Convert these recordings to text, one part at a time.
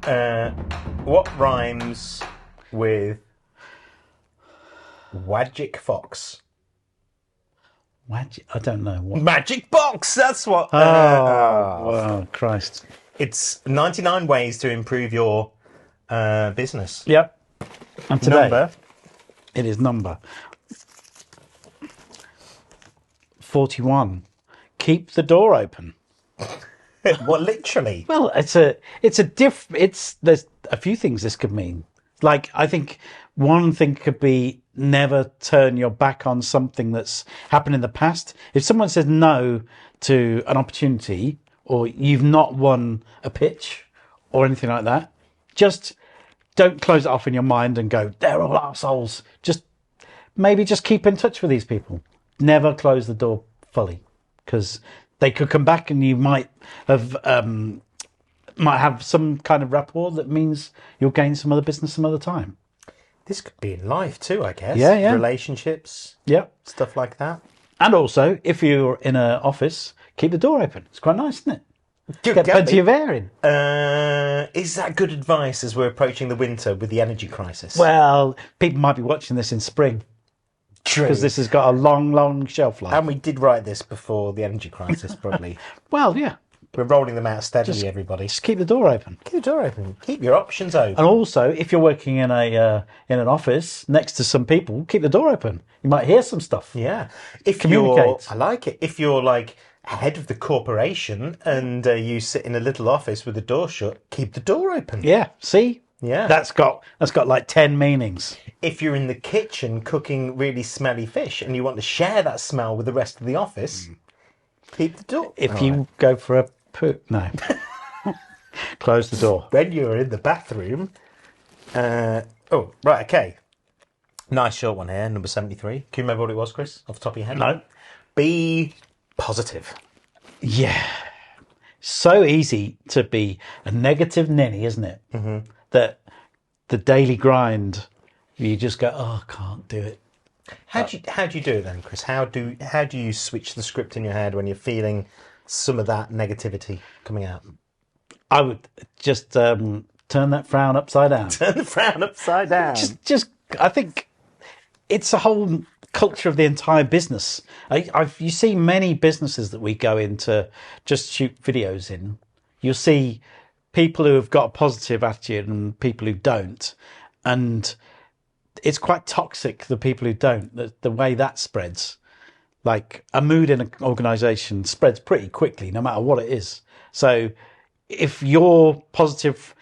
What rhymes with Wajik Fox? I don't know what. Magic box. That's what. Oh, Christ! It's 99 ways to improve your business. Yep. And today Number. it is number 41. Keep the door open. What, literally? Well, there's a few things this could mean. Like, I think one thing could be never turn your back on something that's happened in the past. If someone says no to an opportunity, or you've not won a pitch or anything like that, just don't close it off in your mind and go, they're all arseholes. Maybe just keep in touch with these people. Never close the door fully, because they could come back and you might have some kind of rapport that means you'll gain some other business some other time. This could be in life too, I guess. Yeah. Relationships. Yeah. Stuff like that. And also, if you're in an office, keep the door open. It's quite nice, isn't it? Get plenty of air in. Is that good advice as we're approaching the winter with the energy crisis? Well, people might be watching this in spring. True. Because this has got a long, long shelf life. And we did write this before the energy crisis, probably. Well, yeah. We're rolling them out steadily, everybody. Just keep the door open. Keep the door open. Keep your options open. And also, if you're working in an office next to some people, keep the door open. You might hear some stuff. Yeah. If Communicate. I like it. If you're like head of the corporation and you sit in a little office with the door shut, keep the door open. Yeah. See? Yeah. That's got like 10 meanings. If you're in the kitchen cooking really smelly fish and you want to share that smell with the rest of the office, keep the door. If you go for a poo, no. Close the door. When you're in the bathroom, right, okay. Nice short one here, number 73. Can you remember what it was, Chris, off the top of your head? No. Be positive. Yeah. So easy to be a negative ninny, isn't it? Mm-hmm. That the daily grind, you just go, oh, I can't do it. How do you do it then, Chris? How do you switch the script in your head when you're feeling some of that negativity coming out? I would just turn that frown upside down. Turn the frown upside down. I think it's a whole culture of the entire business. You see many businesses that we go into just shoot videos in. You'll see people who have got a positive attitude and people who don't. And it's quite toxic, the people who don't, the way that spreads. Like, a mood in an organisation spreads pretty quickly, no matter what it is. So if you're positive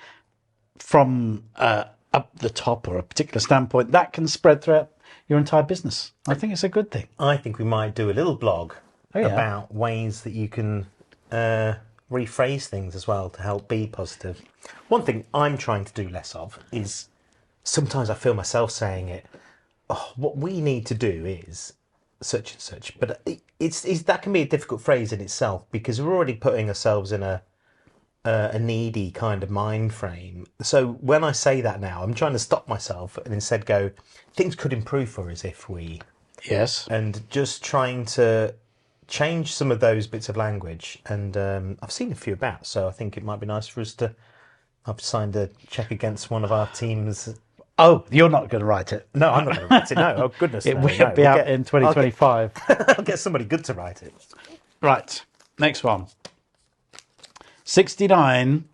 from up the top or a particular standpoint, that can spread throughout your entire business. I think it's a good thing. I think we might do a little blog about ways that you can rephrase things as well to help be positive. One thing I'm trying to do less of is sometimes I feel myself saying it. Oh, what we need to do is such and such, but it's that can be a difficult phrase in itself because we're already putting ourselves in a needy kind of mind frame. So when I say that now, I'm trying to stop myself and instead go, things could improve for us if we. Yes. And just trying to change some of those bits of language. And I've seen a few about, so I think it might be nice for us to. I've signed a check against one of our teams. Oh, you're not going to write it? No, I'm not going to write it. No, oh goodness, it will be out in 2025. I'll get somebody good to write it. Right, next one. 69.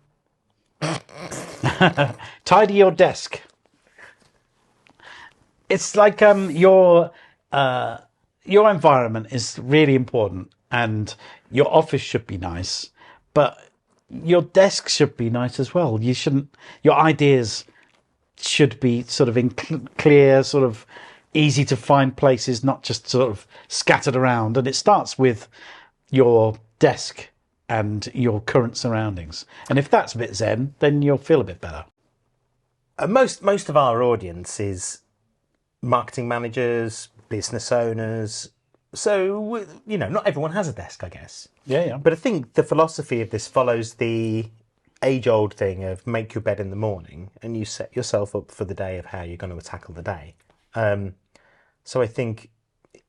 Tidy your desk. It's like your environment is really important, and your office should be nice, but your desk should be nice as well. Your ideas should be sort of in clear, sort of easy to find places, not just sort of scattered around. And it starts with your desk and your current surroundings. And if that's a bit zen, then you'll feel a bit better. Most of our audience is marketing managers, business owners. So, not everyone has a desk, I guess. Yeah. But I think the philosophy of this follows the age-old thing of make your bed in the morning and you set yourself up for the day of how you're going to tackle the day. So I think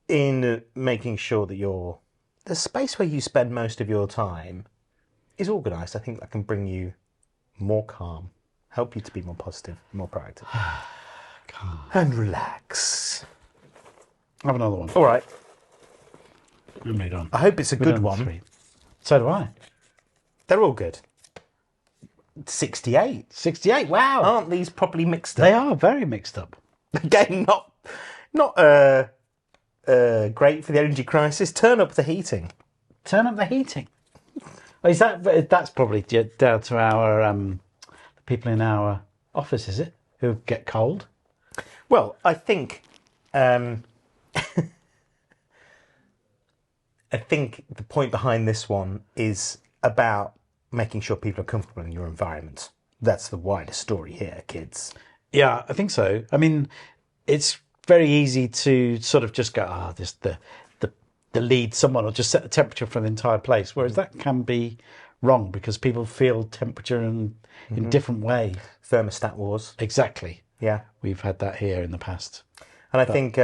in making sure that the space where you spend most of your time is organised, I think that can bring you more calm. help you to be more positive, more proactive. And relax. Have another one. All right. We made on. I hope it's a We've good done one. 3. So do I. They're all good. 68. 68. Wow. Aren't these properly mixed up? They are very mixed up. Again, not great for the energy crisis. Turn up the heating. Turn up the heating. Is that's probably down to our the people in our office, is it, who get cold? Well, I think I think the point behind this one is about making sure people are comfortable in your environment. That's the wider story here, kids. Yeah, I think so. I mean, it's very easy to sort of just go, the lead someone or just set the temperature for the entire place, whereas that can be wrong because people feel temperature in different ways. Thermostat wars. Exactly. Yeah. We've had that here in the past. And I think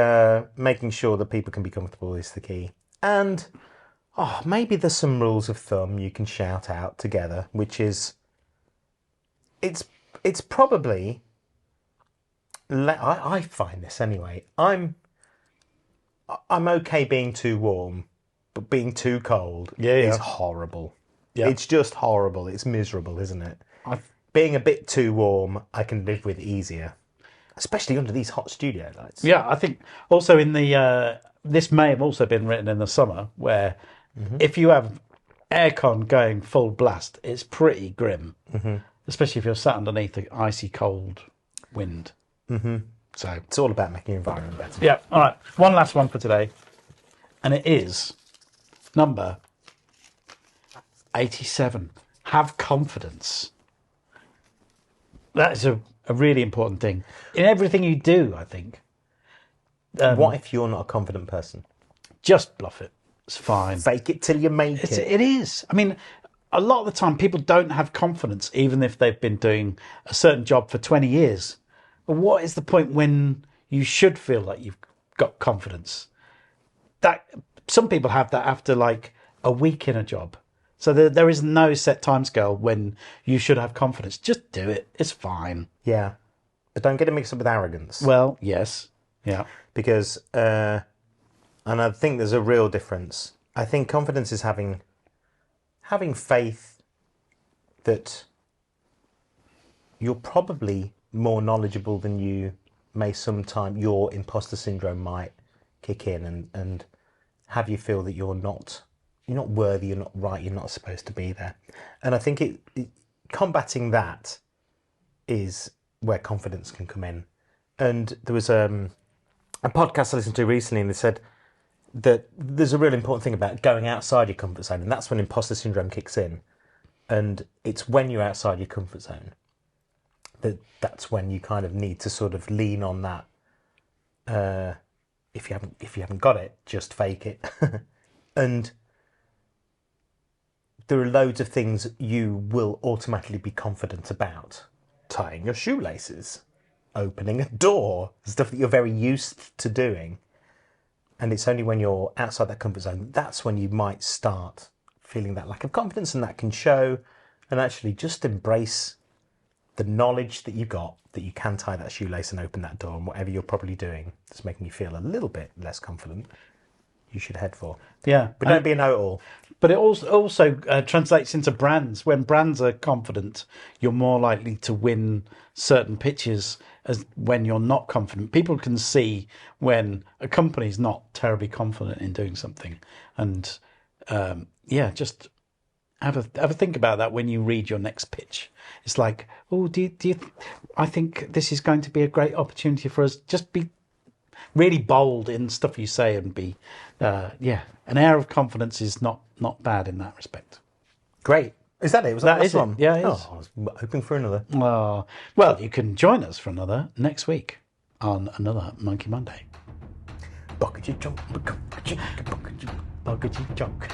making sure that people can be comfortable is the key. And maybe there's some rules of thumb you can shout out together, which is it's probably I find this anyway. I'm okay being too warm, but being too cold is horrible. Yeah. It's just horrible. It's miserable, isn't it? Being a bit too warm, I can live with easier, especially under these hot studio lights. Yeah, I think also in the this may have also been written in the summer, where if you have aircon going full blast, it's pretty grim, especially if you're sat underneath the icy cold wind. So it's all about making your environment better. Yeah. All right. One last one for today, and it is number 87. Have confidence. That is a really important thing in everything you do, I think. What if you're not a confident person? Just bluff it. It's fine. Fake it till you make it. It is. I mean, a lot of the time people don't have confidence, even if they've been doing a certain job for 20 years. But what is the point when you should feel like you've got confidence? That some people have that after like a week in a job. So there is no set timescale when you should have confidence. Just do it. It's fine. Yeah. But don't get it mixed up with arrogance. Well, yes. Yeah. Because, and I think there's a real difference. I think confidence is having faith that you're probably more knowledgeable than you may sometime. Your imposter syndrome might kick in and have you feel that you're not worthy, you're not right, you're not supposed to be there. And I think combating that is where confidence can come in. And there was a podcast I listened to recently, and they said that there's a real important thing about going outside your comfort zone, and that's when imposter syndrome kicks in. And it's when you're outside your comfort zone that's when you kind of need to sort of lean on that. If you haven't got it, just fake it. And there are loads of things you will automatically be confident about. Tying your shoelaces, opening a door, stuff that you're very used to doing. And it's only when you're outside that comfort zone, that's when you might start feeling that lack of confidence, and that can show. And actually just embrace the knowledge that you got, that you can tie that shoelace and open that door, and whatever you're probably doing that's making you feel a little bit less confident, you should head for. Yeah. But don't be a know-it-all. But it also translates into brands. When brands are confident, you're more likely to win certain pitches as when you're not confident. People can see when a company's not terribly confident in doing something. And just have a think about that when you read your next pitch. It's like, I think this is going to be a great opportunity for us. Just be really bold in stuff you say and be, an air of confidence is not bad in that respect. Great. Is that it? Was that the last one? Yeah, it is. I was hoping for another. Well, you can join us for another next week on another Monkey Monday. Buckety junk, buckety junk.